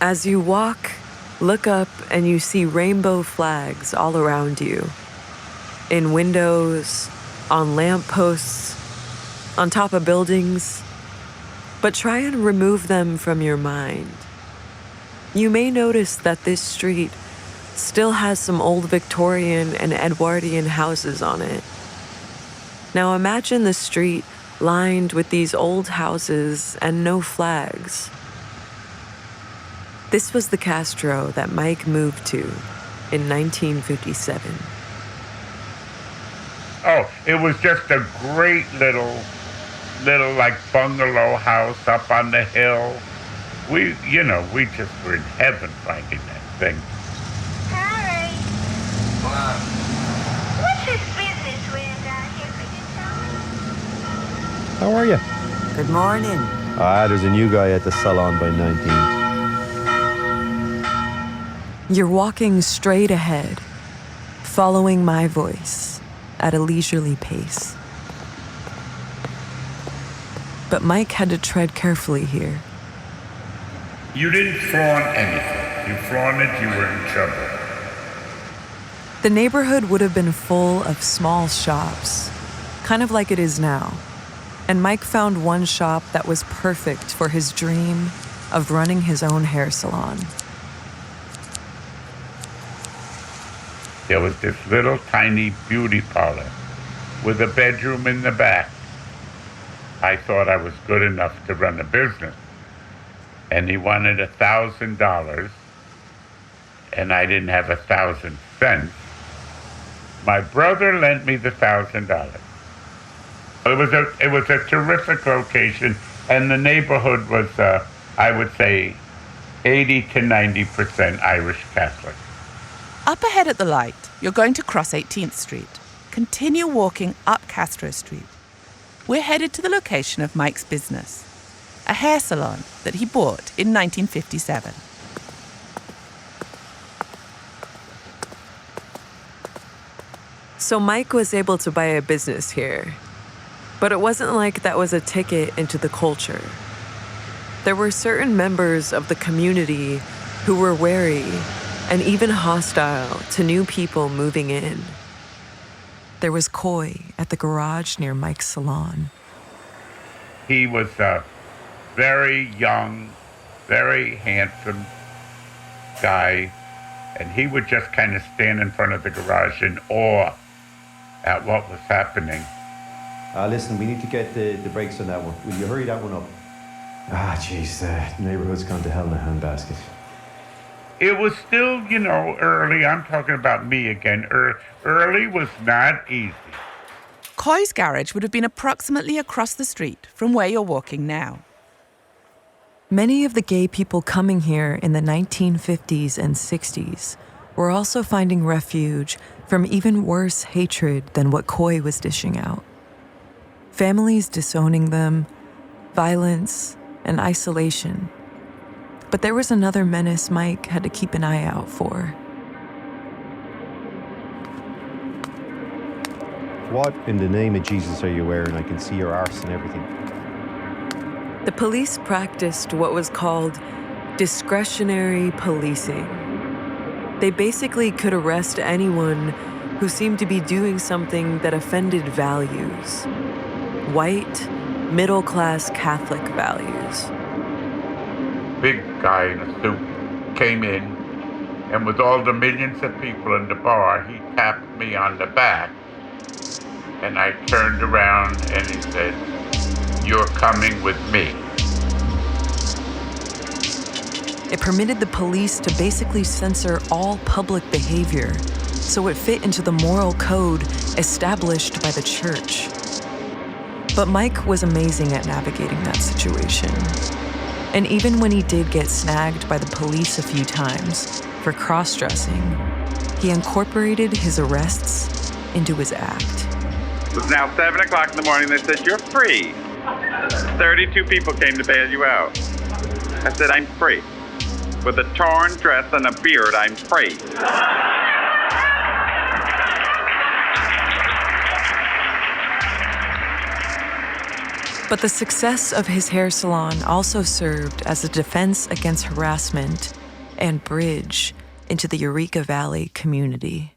As you walk, look up and you see rainbow flags all around you. In windows, on lampposts, on top of buildings. But try and remove them from your mind. You may notice that this street still has some old Victorian and Edwardian houses on it. Now imagine the street lined with these old houses and no flags. This was the Castro that Mike moved to in 1957. Oh, it was just a great little like bungalow house up on the hill. We just were in heaven finding that thing. Harry. What? What's this business we're in down here? Could you tell me? How are you? Good morning. There's a new guy at the salon by 19. You're walking straight ahead, following my voice at a leisurely pace. But Mike had to tread carefully here. You didn't flaunt anything. You flaunted, you were in trouble. The neighborhood would have been full of small shops, kind of like it is now. And Mike found one shop that was perfect for his dream of running his own hair salon. There was this little tiny beauty parlor with a bedroom in the back. I thought I was good enough to run a business. And he wanted $1,000, and I didn't have 1,000 cents. My brother lent me the $1,000. It was a terrific location, and the neighborhood was, I would say, 80 to 90% Irish Catholic. Up ahead at the light, you're going to cross 18th Street. Continue walking up Castro Street. We're headed to the location of Mike's business, a hair salon that he bought in 1957. So Mike was able to buy a business here. But it wasn't like that was a ticket into the culture. There were certain members of the community who were wary and even hostile to new people moving in. There was Coy at the garage near Mike's salon. He was a very young, very handsome guy, and he would just kind of stand in front of the garage in awe at what was happening. Listen, we need to get the brakes on that one. Will you hurry that one up? Jeez, the neighborhood's gone to hell in a handbasket. It was still, early. I'm talking about me again. Early was not easy. Coy's garage would have been approximately across the street from where you're walking now. Many of the gay people coming here in the 1950s and 60s were also finding refuge from even worse hatred than what Coy was dishing out. Families disowning them, violence, and isolation. But there was another menace Mike had to keep an eye out for. What in the name of Jesus are you wearing? I can see your arse and everything. The police practiced what was called discretionary policing. They basically could arrest anyone who seemed to be doing something that offended values. White, middle-class Catholic values. Big guy in a suit came in, and with all the millions of people in the bar, he tapped me on the back. And I turned around and he said, "You're coming with me." It permitted the police to basically censor all public behavior, so it fit into the moral code established by the church. But Mike was amazing at navigating that situation. And even when he did get snagged by the police a few times for cross-dressing, he incorporated his arrests into his act. It was now 7 o'clock in the morning. They said, "You're free." 32 people came to bail you out. I said, "I'm free. With a torn dress and a beard, I'm free." But the success of his hair salon also served as a defense against harassment and bridge into the Eureka Valley community.